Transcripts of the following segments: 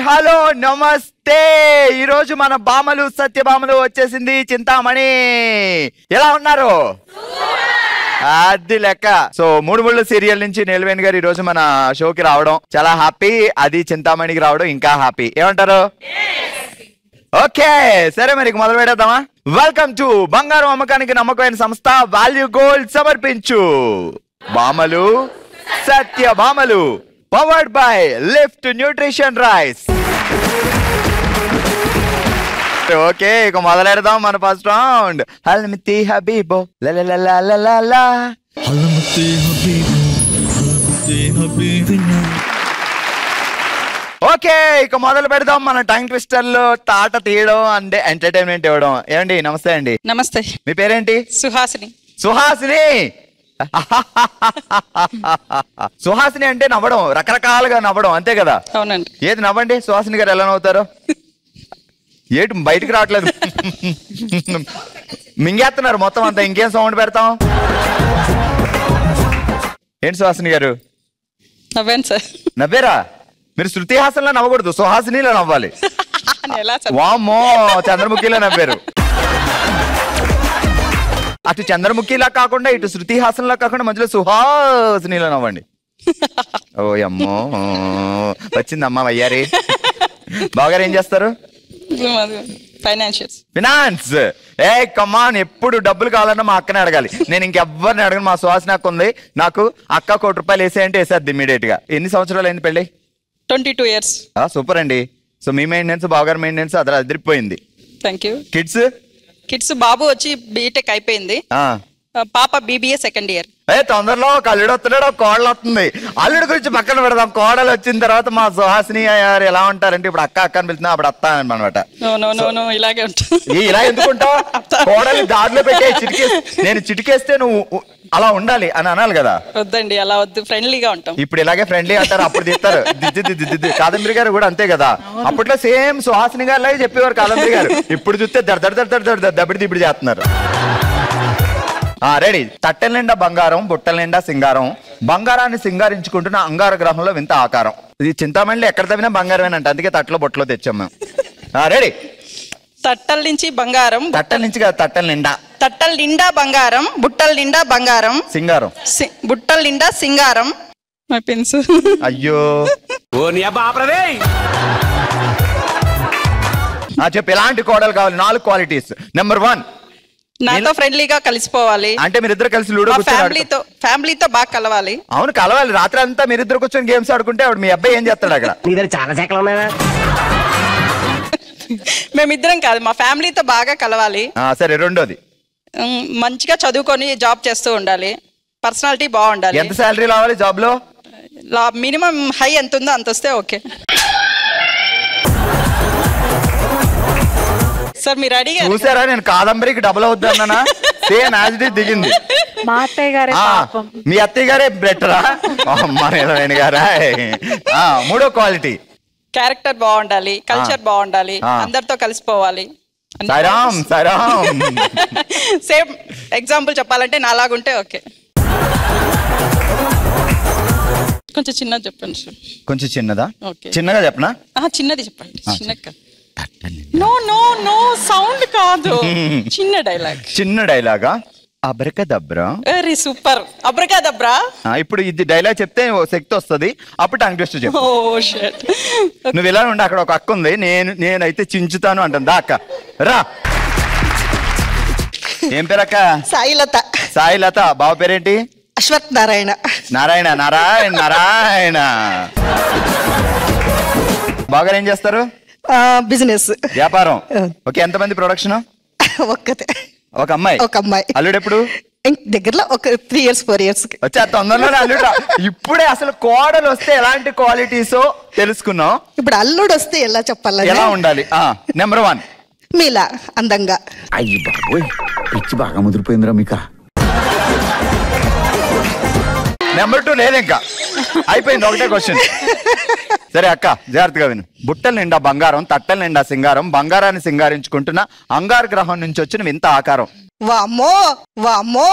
Hello నమస్తే. ఈ రోజు మన బామలు సత్యభామలు వచ్చేసింది చింతామణి. ఎలా ఉన్నారు? అది లెక్క. సో మూడు ముళ్ళు సీరియల్ నుంచి నీలవేణి గారు ఈ రోజు మన షోకి రావడం చాలా హ్యాపీ. అది చింతామణికి రావడం ఇంకా హ్యాపీ. ఏమంటారు? ఓకే సరే మరి మొదలు పెడదామా? వెల్కమ్ టు బంగారం అమ్మకానికి నమ్మకమైన సంస్థ వాల్యూ గోల్డ్ సమర్పించు బామలు సత్యభామలు, powered by lift nutrition rice. Okay ఇక మొదలెడదాం మన ఫస్ట్ రౌండ్. హల్మితి హబీబో లలలలలలలా హల్మితి హబీబో హల్మితి హబీబినా. ఓకే ఇక మొదలు పెడదాం మన టంగ్ ట్విస్టర్లో తాట తీయడం అంటే ఎంటర్టైన్మెంట్ ఇవ్వడం. ఏమండి? నమస్తే అండి. నమస్తే. మీ పేరేంటి? సుహాసిని. సుహాసిని. సుహాసిని అంటే నవ్వడం, రకరకాలుగా నవ్వడం, అంతే కదా? అవునండి. ఏది నవ్వండి. సుహాసిని గారు ఎలా నవ్వుతారు? ఏటి బయటికి రావట్లేదు, మింగేస్తున్నారు మొత్తం అంతా. ఇంకేం సౌండ్ పెడతాం? ఏంటి సుహాసిని గారు? నవ్వాను సార్. నవ్వేరా? మీరు శృతి హాసన్లో నవ్వకూడదు, సుహాసినిలో నవ్వాలి. వామ్మో, చంద్రముఖిలో నవ్వారు. అటు చంద్రముఖిలా కాకుండా ఇటు శృతి హాసన్లా కాకుండా మధ్యలో సుహాసినిలో నవ్వండి. ఓ అమ్మో వచ్చిందమ్మా వయ్యారి. బాగా ఏం చేస్తారు? ఫైనాన్స్. ఏ కమాన్, ఎప్పుడు డబ్బులు కావాలన్నా మా అక్కనే అడగాలి. నేను ఇంకెవ్వరిని అడగను. మా సుహాసిని అక్క ఉంది, నాకు అక్క ₹1 వేసేయంటే వేసేద్ది ఇమీడియట్ గా. ఎన్ని సంవత్సరాలు అయింది పెళ్ళి? 22 years. సూపర్ అండి. సో మీ మెయింటెనెన్స్, బావగారి మెయింటెనెన్స్ అదర అదిరిపోయింది. Thank you. కిడ్స్ బాబు వచ్చి బీటెక్ అయిపోయింది, పాప BBA 2nd year. తొందరలో ఒక అల్లుడు వస్తున్నాడు, ఒక కోడలు వస్తుంది. అల్లుడు గురించి పక్కన పెడదాం. కోడలు వచ్చిన తర్వాత మా సుహాసిని గారు ఎలా ఉంటారంటే, ఇప్పుడు అక్క అక్క అని పిలుతున్నా, అప్పుడు అత్త అనమాట. ఇలాగే ఇలా ఎందుకుంటావు? కోడలు దారిలో పెట్టే నేను చిటికేస్తే నువ్వు అలా ఉండాలి అని అనాలి కదా. వద్దండి, అలా వద్దు, ఫ్రెండ్లీగా ఉంటాం. ఇప్పుడు ఇలాగే ఫ్రెండ్లీ అంటారు, అప్పుడు తీస్తారు. కాదంబరి గారు కూడా అంతే కదా. అప్పట్లో సేమ్ సుహాసిని గారు లాగే చెప్పేవారు కాదంబరి గారు. ఇప్పుడు చూస్తే దబ్బడి దిబ్బడి చేస్తున్నారు. రెడీ. తట్టెల నిండా బంగారం, బుట్టల నిండా సింగారం, బంగారాన్ని సింగారించుకుంటున్న అంగార గ్రహంలో వింత ఆకారం. ఇది చింతామణిలో ఎక్కడ తవ్వినా బంగారమేనంట, అందుకే తట్టలో బొట్టలో తెచ్చాం మేము. రెడీ. తట్టల నుంచి బంగారం, తట్టల నుంచి కాదు, తట్టెల నిండా. తట్టల నిండా బంగారం, బుట్టల నిండా బంగారం, సింగారం, బుట్టల నిండా సింగారం. My pens. అయ్యో చెప్పు, ఎలాంటి కోడలు కావాలి? 4 క్వాలిటీస్. నెంబర్ 1, నాతో ఫ్రెండ్లీగా కలిసిపోవాలి. అంటే మీరిద్దరు కలిసి లూడో ఫ్యామిలీతో బాగా కలవాలి. అవును కలవాలి. రాత్రి అంతా మీరిద్దరు కూర్చొని గేమ్స్ ఆడుకుంటే అప్పుడు మీ అబ్బాయి ఏం చేస్తాడు అక్కడ? చాలా శాఖలు ఉన్నాయా? మేమిద్దరం కాదు, మా ఫ్యామిలీతో బాగా కలవాలి. సరే. రెండోది, మంచిగా చదువుకొని జాబ్ చేస్తూ ఉండాలి. పర్సనాలిటీ బాగుండాలి. ఎంత శాలరీ రావాలి జాబ్ లో? మినిమం హై ఎంత ఉందో అంత వస్తే ఓకే. సార్ మీరు అడిగా చూసారా, నేను కాదంబరికి డబుల్ అవుద్దన్నా సేమ్ యాజ్ ఇట్ ఈజ్ దిగింది. మా అత్తయ్య గారే. మీ అత్తయ్య గారే బెటరా? అమ్మ నీలవేణి గారా. మూడో క్వాలిటీ, క్యారెక్టర్ బాగుండాలి, కల్చర్ బాగుండాలి, అందరితో కలిసిపోవాలి. సేమ్ ఎగ్జాంపుల్ చెప్పాలంటే నాలాగుంటే ఓకే. కొంచెం చిన్నది చెప్పండి సార్. కొంచెం చిన్నదా? చిన్నగా చెప్పనా? చిన్నది చెప్పండి. చిన్నగా నో నో నో సౌండ్ కాదు, చిన్న డైలాగ్. చిన్న డైలాగా? అబ్రకదబ్రా. Very super. అబ్రకదబ్రా. ఇప్పుడు ఇది డైలాగ్ చెప్తే శక్తి వస్తుంది, అప్పుడు టంగ్ ట్విస్టర్ చెప్పు. Oh shit. నువ్వు ఇలా ఉండి, అక్కడ ఒక అక్క ఉంది, నేనైతే చించుతాను అంటుంది. అక్క రా. ఏం పేరు అక్క? సాయిలత. సాయిలత. బావ పేరేంటి? అశ్వత్ నారాయణ. నారాయణ నారాయణ నారాయణ. బాగా ఏం చేస్తారు? బిజినెస్, వ్యాపారం. ఓకే. ఎంతమంది ప్రొడక్షన్? ఒక్కతే. ఒక అమ్మాయి. అల్లుడు ఎప్పుడు? దగ్గరలో ఒక 3 years 4 years వచ్చా. తొందరలోనే అల్లుడు. ఇప్పుడే అసలు కోడలు వస్తే ఎలాంటి క్వాలిటీసో తెలుసుకున్నాం. ఇప్పుడు అల్లుడు వస్తే ఎలా చెప్పాలి, ఎలా ఉండాలి? నెంబర్ 1, మీలా అందంగా. అయ్యి బాబోయ్, పిచ్చి బాగా ముదిరిపోయిందిరా మీకా. నెంబర్ 2 లేదు, ఇంకా అయిపోయింది. ఒకటే క్వశ్చన్. సరే అక్క, జాగ్రత్తగా విను. బుట్టల నిండా బంగారం, తట్టల నిండా సింగారం, బంగారాన్ని సింగారించుకుంటున్న అంగార గ్రహం నుంచి వచ్చిన వింత ఆకారం. వామ్మో వామ్మో.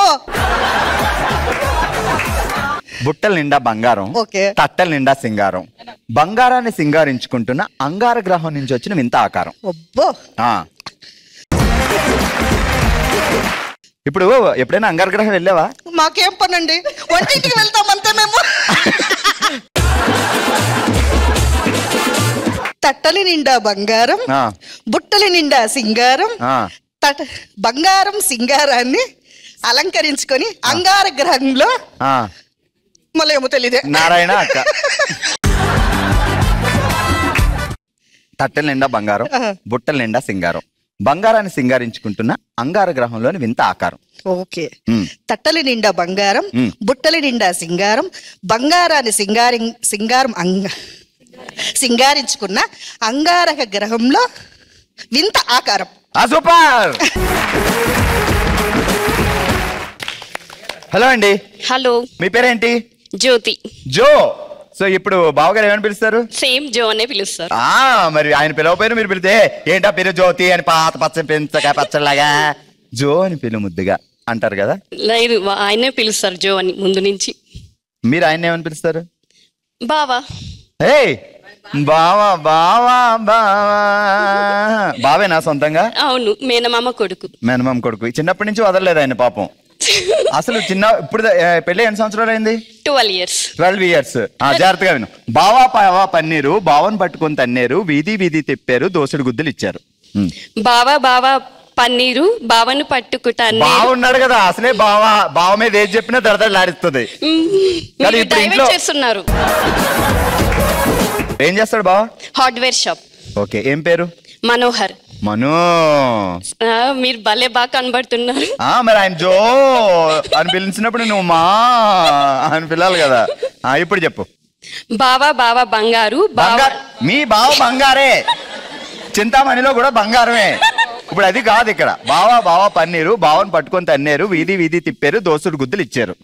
బుట్టల నిండా బంగారం, ఓకే. తట్టల నిండా సింగారం, బంగారాన్ని సింగారించుకుంటున్న అంగార గ్రహం నుంచి వచ్చిన వింత ఆకారం. అబ్బో ఆ ఇప్పుడు ఎప్పుడైనా అంగార గ్రహం వెళ్ళావా? మాకేం పనండి, వంటింటికి వెళ్తాం అంతే మేము. తట్టలి నిండా బంగారం, ఆ, బుట్టలి నిండా సింగారం, ఆ. బంగారం సింగారాన్ని అలంకరించుకొని అంగార గ్రహంలో ఆ. మళ్ళీ ఏమో తెలియదే. నారాయణ అక్క. తట్టెల నిండా బంగారం, బుట్టల నిండా సింగారం, బంగారాన్ని సింగారించుకుంటున్న అంగార గ్రహంలోని వింత ఆకారం. ఓకే. తట్టలి నిండా బంగారం, బుట్టలి నిండా సింగారం, బంగారాన్ని సింగారించుకున్న అంగారక గ్రహంలో వింత ఆకారం. సూపర్. హలో అండి. హలో, మీ పేరేంటి? జ్యోతి. జో. సో ఇప్పుడు బావగారు ఏమని పిలుస్తారు? సేమ్ జో అనే పిలుస్తారు. మరి ఆయన పిలవపోయినా మీరు పిలితే ఏంటా పేరు జ్యోతి అని పాత పెంచగా పచ్చలాగా జో అని పిలు ముద్దుగా అంటారు కదా? లేదు, ఆయనే పిలుస్తారు జో అని ముందు నుంచి. మీరు ఆయన ఏమని పిలుస్తారు? బావా. ఏ బావా బావా బావా. బావేనా సొంతంగా? అవును, మేనమామ కొడుకు. మేనమామ కొడుకు. చిన్నప్పటి నుంచి వదలలేదు ఆయన పాపం. అసలు ఇప్పుడు పెళ్లి ఎన్ని సంవత్సరాలు అయింది? 12 years. 12 years. జాగ్రత్తగా విను. బావా పావా పన్నీరు, బావని పట్టుకొని తన్నేరు, వీధి వీధి తిప్పారు, దోసుడు గుద్దులు ఇచ్చారు. బావా బావా పన్నీరు, బావను పట్టుకుంటా. బావున్నాడు కదా, అసలే బావ మీద ఏది చెప్పినా దడదడలాడిస్తుంది. చేస్తున్నారు. ఏం చేస్తాడు బావ? Hardware shop. ఓకే. ఏం పేరు? మనోహర్. మను. మీరు భలే బాగా కనబడుతున్నారు. మరి ఆయన జో అని పిలిచినప్పుడు నువ్వు మా అని పిల్లాలి కదా. ఇప్పుడు చెప్పు. బావా బావా బంగారు. మీ బావ బంగారే, చింతామణిలో కూడా బంగారమే. ఇప్పుడు అది కాదు ఇక్కడ. బావా బావా పన్నీరు, బావని పట్టుకొని తన్నేరు, వీధి వీధి తిప్పారు, దోసుడు గుద్దులు ఇచ్చారు.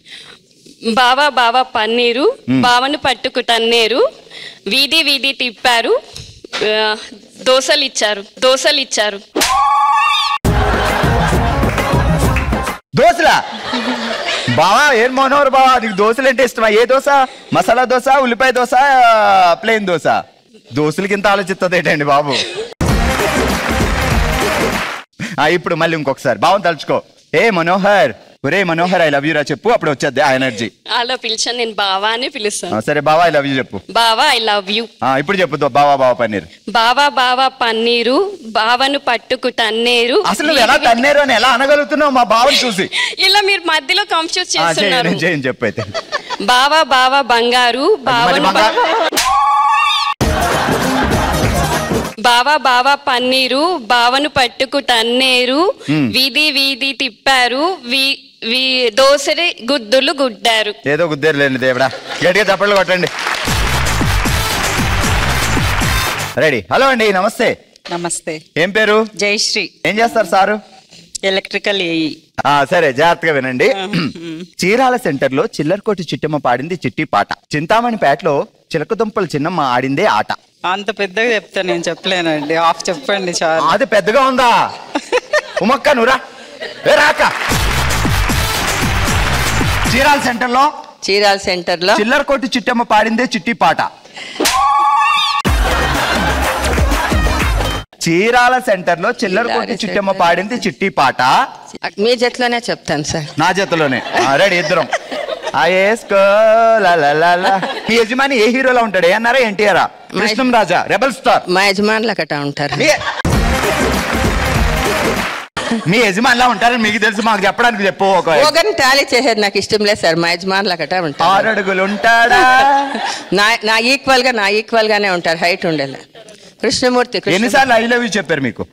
బావా బావా పన్నీరు, బావను పట్టుకుంటన్నేరు, వీధి వీధి తిప్పారు, దోశలు ఇచ్చారు. దోశలా? బావా ఏం మనోహర్ బావా, నీకు దోశలు అంటే ఇష్టమా? ఏ దోశ? మసాలా దోశ, ఉల్లిపాయ దోశ, ప్లెయిన్ దోశ? దోశలకి ఇంత ఆలోచిస్తుంది ఏంటండి బాబు? ఇప్పుడు మళ్ళీ ఇంకొకసారి బావని తలుచుకో. ఏ మనోహర్, ఒరే మనోహర్ ఐ లవ్ యూ రా చెప్పు, అప్పుడు వచ్చేది ఆ ఎనర్జీ. అలా పిలిచాను, నేను బావా అని పిలుస్తాను. సరే బావా ఐ లవ్ యూ చెప్పు. బావా ఐ లవ్ యూ. ఇప్పుడు చెప్పు. బావా బావా పన్నీరు. బావా బావా పన్నీరు, బావను పట్టుకు తన్నేరు. అసలు నువ్వు ఎలా తన్నేరు అని ఎలా అనగలుగుతున్నావు మా బావని చూసి? ఇలా మీరు మధ్యలో కన్ఫ్యూజ్ చేస్తున్నారు. చెప్పు అయితే. బావా బావా బంగారు, బావా బావా పన్నీరు, బావను పట్టుకు తన్నేరు, వీధి వీధి తిప్పారు, దోసరి గుద్దులు గుడ్డారు. ఏదో గుద్దేరు లేండి దేవుడా, గట్టిగా చప్పట్లు కొట్టండి. రెడీ. హలో అండి, నమస్తే. నమస్తే. ఏం పేరు? జయశ్రీ. ఏం చేస్తారు సారు? Electrical AE. సరే జాగ్రత్తగా వినండి. చీరాల సెంటర్ లో చిల్లరకోటి చిట్టమ్మ పాడింది చిట్టి పాట, చింతామణిపేటలో చిలకదుంపల చిన్నమ్మ ఆడిందే ఆట. అంత పెద్దగా చెప్తా నేను చెప్పలేనండి, హాఫ్ చెప్పండి చాలు. అది పెద్దగా ఉందా? ఉమక్క నువ్వురా. రాక. చీరాల సెంటర్ లో చిల్లరకోటి చిట్టమ్మ పాడిందే చిట్టి పాట. చీరాల సెంటర్ లో చిల్లరకోటి చిట్టమ్మ పాడింది చిట్టి పాట. మీ చేతిలోనే చెప్తాను సార్. నా చేతిలోనే. రెడీ ఇద్దరం. మీ యజమాని ఏ హీరోలో ఉంటాడు? ఏన్నారా ఎన్టీఆరా? కృష్ణం రాజా, రెబల్ స్టార్? మా యజమానులు అక్కడ ఉంటారు. మీ యజమానిలా ఉంటారని మీకు తెలుసు, మాకు చెప్పడానికి చెప్పు. ఒకరిని టాలీ చేసేది నాకు ఇష్టం లేదు సార్. మా యజమానులు అక్కడ ఉంటారు. 6 అడుగులు ఉంటాడా? నా ఈక్వల్ గానే ఉంటారు, హైట్ ఉండేలా. కృష్ణమూర్తి. ఎన్నిసార్లు ఐ లవ్ యూ చెప్పారు మీకు?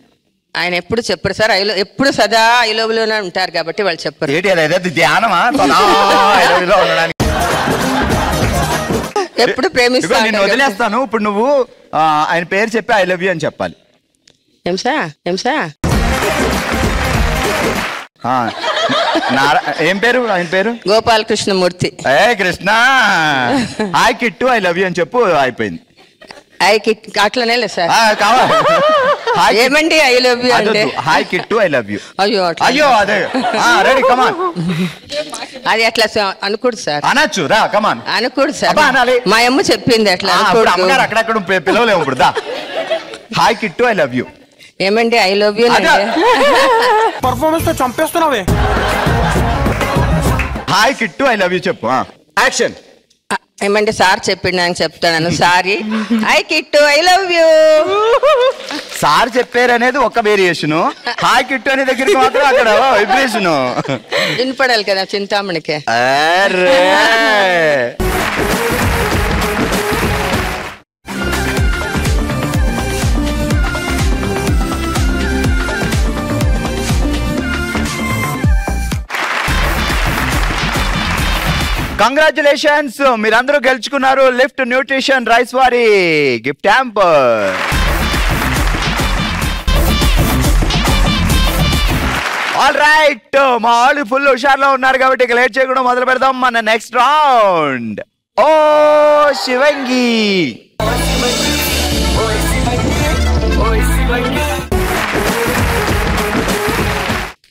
ఆయన ఎప్పుడు చెప్పరు సార్. ఎప్పుడు సదా ఐ లవ్ లోనే ఉంటారు కాబట్టి వాళ్ళు చెప్పరు. ధ్యానమా? ఎప్పుడు ప్రేమిస్తాను. నేను వదిలేస్తాను. ఇప్పుడు నువ్వు ఆయన పేరు చెప్పి ఐ లవ్ యూ అని చెప్పాలి. ఏం పేరు ఆయన పేరు? Gopala Krishnamurthy. Krishna hi Kittu I love you అని చెప్పు, అయిపోయింది. అట్లనే లేదు సార్. కావాలి. ఏమండి ఐ లవ్ యూ అంటే hi Kittu I love you. అయ్యో అయ్యో అదే రెడీ కమాన్. అది అట్లా అనకూడదు సార్. అనొచ్చు రా కమాన్. అనకూడదు సార్. అబ్బా అనాలి. మా అమ్మ చెప్పింది అట్లా అమ్మగారు అక్కడక్కడ పిలవలేము ఇప్పుడు. దా hi Kittu I love you. ఏమండి ఐ లవ్ యూ పర్ఫార్మెన్స్ తో చంపేస్తున్నావే. Hi Kittu I love you చెప్పు. యాక్షన్. ఏమండి సార్ చెప్పిండు నాకు చెప్తాను. Sorry I Kittu I love you. Sir చెప్పారు అనేది ఒక వేరియేషన్, హాయ్ కిట్టు అనే దగ్గరికి మాత్రం అక్కడ వైబ్రేషన్ వినపడాలి కదా చింతామణికి. కంగ్రాచులేషన్స్, మీరందరూ గెలుచుకున్నారు లిఫ్ట్ న్యూట్రిషన్ రైస్ వారి గిఫ్ట్ హ్యాంపర్. ఆల్ రైట్, మా వాళ్ళు ఫుల్ హుషారులో ఉన్నారు కాబట్టి ఇక లేట్ చేయకుండా మొదలు పెడదాం మన నెక్స్ట్ రౌండ్. ఓ శివంగి.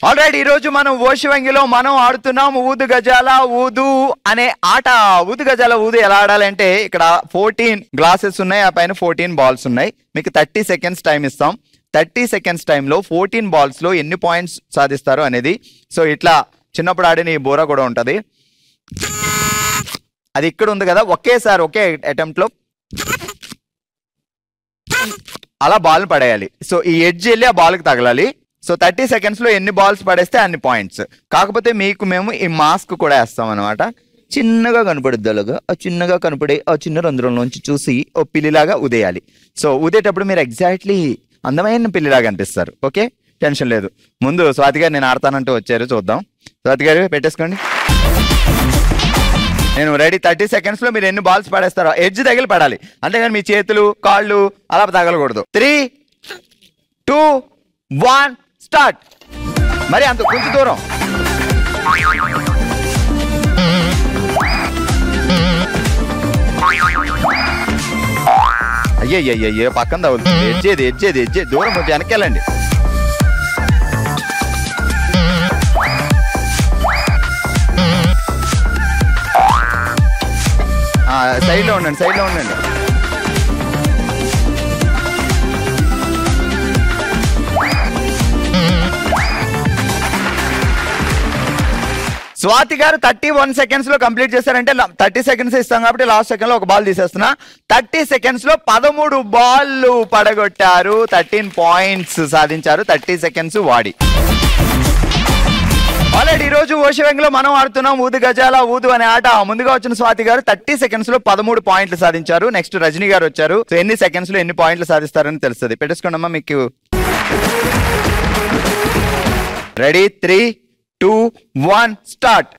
ఆల్ రైట్, ఈ రోజు మనం ఓషివంగిలో మనం ఆడుతున్నాం ఊదు గజాల ఊదు అనే ఆట. ఊదు గజాల ఊదు ఎలా ఆడాలంటే ఇక్కడ 14 గ్లాసెస్ ఉన్నాయి, ఆ పైన 14 బాల్స్ ఉన్నాయి. మీకు 30 సెకండ్స్ టైం ఇస్తాం. 30 సెకండ్స్ టైంలో 14 బాల్స్ లో ఎన్ని పాయింట్స్ సాధిస్తారు అనేది. సో ఇట్లా చిన్నప్పుడు ఆడిన ఈ బోరా కూడా ఉంటది, అది ఇక్కడ ఉంది కదా. ఒకేసారి ఒకే అటెంప్ట్ లో అలా బాల్ పడేయాలి. సో ఈ ఎడ్జ్ వెళ్ళి ఆ బాల్కి తగలాలి. సో 30 సెకండ్స్ లో ఎన్ని బాల్స్ పడేస్తే అన్ని పాయింట్స్. కాకపోతే మీకు మేము ఈ మాస్క్ కూడా వేస్తాం అనమాట. చిన్నగా కనపడుద్ది, అలాగా ఆ చిన్నగా కనపడే ఆ చిన్న రంధ్రంలోంచి చూసి ఓ పిల్లిలాగా ఉదేయాలి. సో ఉదేటప్పుడు మీరు ఎగ్జాక్ట్లీ అందమైన పిల్లిలాగా అనిపిస్తారు. ఓకే, టెన్షన్ లేదు. ముందు స్వాతి గారు నేను ఆడతానంటూ వచ్చారు, చూద్దాం. స్వాతి గారు పెట్టేసుకోండి. నేను రెడీ. 30 సెకండ్స్ లో మీరు ఎన్ని బాల్స్ పడేస్తారో ఎడ్జ్ తగిలి పడాలి, అంతేగాని మీ చేతులు కాళ్ళు అలా తగలకూడదు. 3, 2, 1 స్టార్ట్. మరి అంత కొంచెం దూరం. అయ్యయ్యో పక్కన తగులుతుంది. ఎడ్జేది దూరం కొంచెం వెనకెళ్ళండి. సైడ్లో ఉండండి. స్వాతి గారు 31 సెకండ్స్ లో కంప్లీట్ చేశారంటే 30 సెకండ్స్ ఇస్తాం కాబట్టి లాస్ట్ సెకండ్ లో ఒక బాల్ తీసేస్తున్నా. 30 సెకండ్స్ లో 13 బాల్లు పడగొట్టారు, 13 పాయింట్స్ సాధించారు 30 సెకండ్స్ వాడి. ఆల్రెడీ ఈ రోజు ఓషివంగిలో మనం ఆడుతున్నాం ఊదు గజాల ఊదు అనే ఆట. ముందుగా వచ్చిన స్వాతి గారు 30 సెకండ్స్ లో 13 పాయింట్లు సాధించారు. నెక్స్ట్ రజనీ గారు వచ్చారు. సో ఎన్ని సెకండ్స్ లో ఎన్ని పాయింట్లు సాధిస్తారని తెలుస్తుంది. పెట్టేసుకోండి అమ్మా మీకు. Ready 3, 2, 1 start.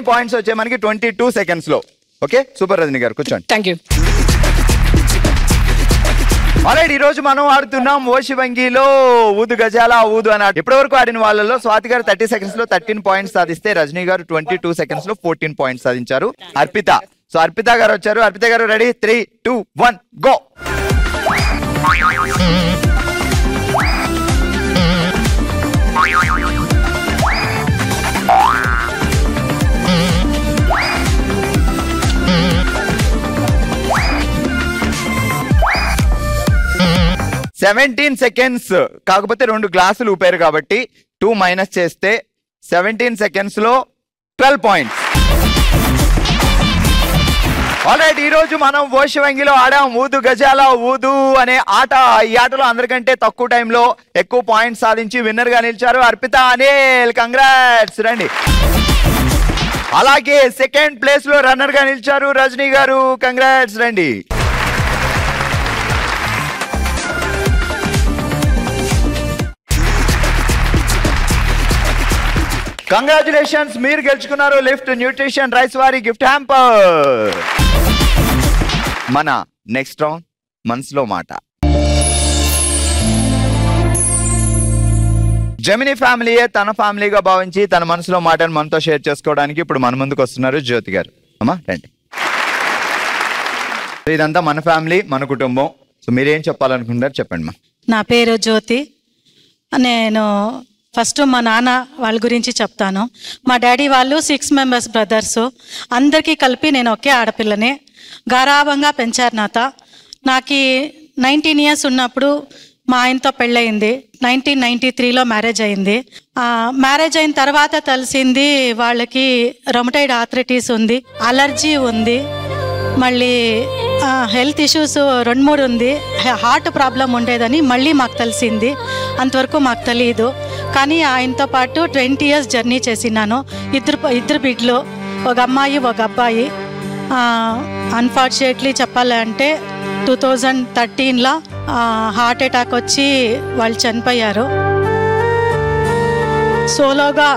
పాయింట్స్ వచ్చాయి మనకి 22 సెకండ్స్ లో. ఓకే, సూపర్ రజనీ గారు కూర్చోండి. Thank you. ఆల్రెడీ ఈ రోజు మనం ఆడుతున్నాం ఓషివంగిలో ఊదు గజాల ఊదు అని. ఇప్పటి వరకు ఆడిన వాళ్ళలో స్వాతి గారు 30 సెకండ్స్ లో 13 పాయింట్స్ సాధిస్తే రజనీ గారు 22 సెకండ్స్ లో 14 పాయింట్స్ సాధించారు. అర్పిత, సో అర్పిత గారు వచ్చారు. అర్పిత గారు రెడీ 3, 2, 1 గో. సెవెంటీన్ సెకండ్స్, కాకపోతే 2 గ్లాసులు ఊపారు కాబట్టి 2 మైనస్ చేస్తే 17 సెకండ్స్ లో 12 పాయింట్స్. ఆల్రైట్, ఈ రోజు మనం ఓషివంగిలో ఆడాం ఊదు గజాల ఊదు అనే ఆట. ఈ ఆటలో అందరికంటే తక్కువ టైంలో ఎక్కువ పాయింట్స్ సాధించి విన్నర్ గా నిలిచారు అర్పిత అనిల్. కంగ్రాట్స్, రండి. అలాగే సెకండ్ ప్లేస్ లో రన్నర్ గా నిలిచారు రజనీ గారు. కంగ్రాట్స్, రండి. కంగ్రాచులేషన్స్, మీరు గెలుచుకున్నారు లిఫ్ట్ న్యూట్రిషన్ రైస్ వారి గిఫ్ట్ హ్యాంపర్. మన నెక్స్ట్ రౌండ్ మనసులో మాట. జెమిని ఫ్యామిలీయే తన ఫ్యామిలీగా భావించి తన మనసులో మాటను మనతో షేర్ చేసుకోవడానికి ఇప్పుడు మన ముందుకు వస్తున్నారు జ్యోతి గారు. అమ్మా రండి. ఇదంతా మన ఫ్యామిలీ, మన కుటుంబం. సో మీరేం చెప్పాలనుకుంటారు చెప్పండి మా. నా పేరు జ్యోతి. నేను ఫస్ట్ మా నాన్న వాళ్ళ గురించి చెప్తాను. మా డాడీ వాళ్ళు 6 మెంబర్స్ బ్రదర్స్. అందరికీ కలిపి నేను ఒకే ఆడపిల్లనే. గారాభంగా పెంచారు నాకు 19 ఇయర్స్ ఉన్నప్పుడు మా ఆయనతో పెళ్ళయింది. 1993లో మ్యారేజ్ అయింది. మ్యారేజ్ అయిన తర్వాత తెలిసింది వాళ్ళకి రొమటైడ్ ఆర్థరైటిస్ ఉంది, అలర్జీ ఉంది, మళ్ళీ హెల్త్ ఇష్యూస్ 2-3 ఉంది, హార్ట్ ప్రాబ్లం ఉండేదని మళ్ళీ మాకు తెలిసింది. అంతవరకు మాకు తెలియదు. కానీ ఆయనతో పాటు 20 ఇయర్స్ జర్నీ చేసినాను. ఇద్దరు బిడ్డలు, ఒక అమ్మాయి ఒక అబ్బాయి. అన్ఫార్చునేట్లీ చెప్పాలంటే 2013లో హార్ట్ అటాక్ వచ్చి వాళ్ళు చనిపోయారు. సోలోగా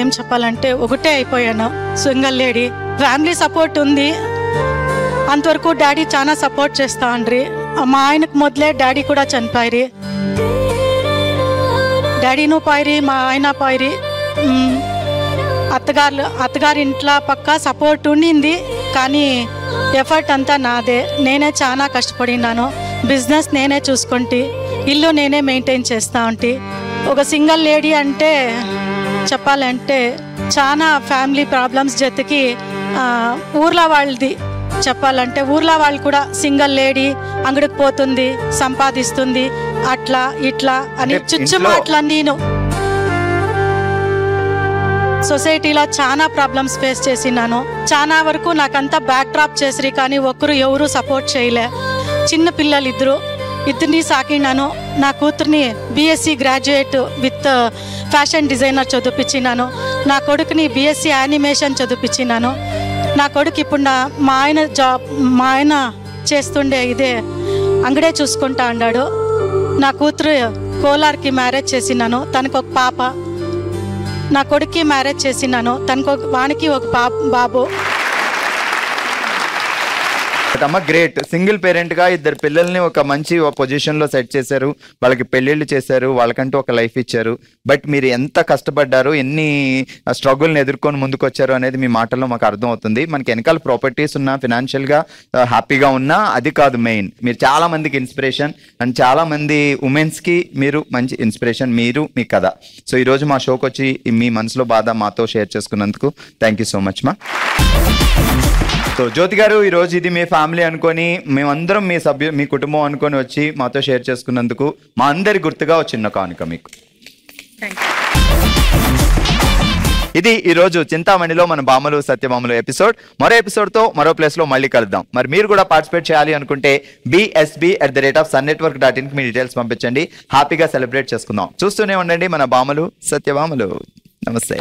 ఏం చెప్పాలంటే ఒకటే అయిపోయాను, సింగిల్ లేడీ. ఫ్యామిలీ సపోర్ట్ ఉంది. అంతవరకు డాడీ చాలా సపోర్ట్ చేస్తా ఉండ్రి. మా ఆయనకు మొదలే డాడీ కూడా చనిపోయి, డాడీను పోయి మా ఆయన పోయి. అత్తగారి ఇంట్లో పక్కా సపోర్ట్ ఉండింది, కానీ ఎఫర్ట్ అంతా నాదే. నేనే చాలా కష్టపడినాను. బిజినెస్ నేనే చూసుకుంటే, ఇల్లు నేనే మెయింటైన్ చేస్తా ఉంటే. ఒక సింగిల్ లేడీ అంటే చెప్పాలంటే చాలా ఫ్యామిలీ ప్రాబ్లమ్స్ జతకి ఊర్లో వాళ్ళది చెప్పాలంటే ఊర్లో వాళ్ళు కూడా సింగిల్ లేడీ అంగడికి పోతుంది, సంపాదిస్తుంది, అట్లా ఇట్లా అని చుచ్చు మాటలన్నీను. సొసైటీలో చాలా ప్రాబ్లమ్స్ ఫేస్ చేసినాను. చాలా వరకు నాకంతా బ్యాక్ డ్రాప్ చేసిరి, కానీ ఎవరు సపోర్ట్ చేయలే. చిన్న పిల్లలు ఇద్దరిని సాకినాను. నా కూతుర్ని BSc graduate with fashion designer చదివిపించినాను. నా కొడుకుని బీఎస్సీ యానిమేషన్ చదివిపించినాను. నా కొడుకు ఇప్పుడు మా ఆయన చేస్తుండే ఇదే అంగడే చూసుకుంటా అన్నాడు. నా కూతురు కోలార్కి మ్యారేజ్ చేసినాను, తనకు ఒక పాప. నా కొడుక్కి మ్యారేజ్ చేసినాను, వానికి ఒక బాబు. అమ్మ గ్రేట్. సింగిల్ పేరెంట్ గా ఇద్దరు పిల్లల్ని ఒక మంచి పొజిషన్ లో సెట్ చేశారు, వాళ్ళకి పెళ్లిళ్ళు చేశారు, వాళ్ళకంటూ ఒక లైఫ్ ఇచ్చారు. బట్ మీరు ఎంత కష్టపడ్డారు, ఎన్ని స్ట్రగుల్ని ఎదుర్కొని ముందుకు వచ్చారు అనేది మీ మాటల్లో మాకు అర్థం అవుతుంది. మనకి వెనకాల ప్రాపర్టీస్ ఉన్నా, ఫినాన్షియల్ గా హ్యాపీగా ఉన్నా అది కాదు మెయిన్. మీరు చాలా మందికి ఇన్స్పిరేషన్, అండ్ చాలా మంది ఉమెన్స్ కి మీరు మంచి ఇన్స్పిరేషన్, మీరు మీ కథ. సో ఈ రోజు మా షోకి వచ్చి మీ మనసులో బాధ మాతో షేర్ చేసుకున్నందుకు థ్యాంక్ యూ సో మచ్ మా. సో జ్యోతి గారు, ఈరోజు ఇది మీ ఫ్యామిలీ అనుకొని, మేమందరం మీ కుటుంబం అనుకొని వచ్చి మాతో షేర్ చేసుకున్నందుకు మా అందరి గుర్తుగా ఒక చిన్న కానుక మీకు. ఇది ఈరోజు చింతామణిలో మన బామలు సత్యభామలు ఎపిసోడ్. మరో ఎపిసోడ్తో మరో ప్లేస్లో మళ్ళీ కలుద్దాం. మరి మీరు కూడా పార్టిసిపేట్ చేయాలి అనుకుంటే bsb@sunnetwork.in మీ డీటెయిల్స్ పంపించండి. హ్యాపీగా సెలబ్రేట్ చేసుకుందాం. చూస్తూనే ఉండండి మన బామలు సత్యభామలు. నమస్తే.